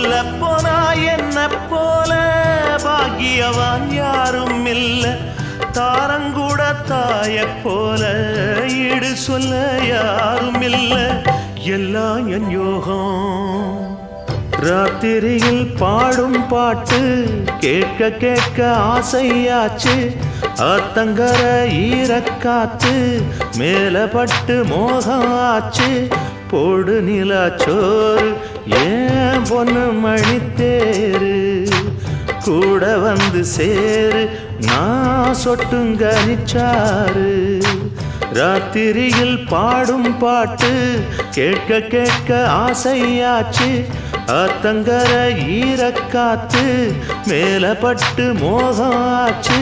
சொல்ல போனா என்ன போல பாக்கியவான் யாரும் இல்ல தாரங்கூட தாய போல ஈடு சொல்ல யாரும் இல்ல எல்லாம் என் யோகம் ராத்திரியில் பாடும் பாட்டு கேட்க கேட்க ஆசையாச்சு ஆத்தங்கர ஈரக்காத்து மேலப்பட்டு மோகம் ஆச்சு போடு நிலாச்சோறு ஏன் பொண்ணு மணித்தேரு கூட வந்து சேரு நான் சொட்டுங்க நிச்சாரு ராத்திரியில் பாடும் பாட்டு கேட்க கேட்க ஆசையாச்சு ஆத்தங்கர ஈரக்காத்து மேலப்பட்டு மோகம் ஆச்சு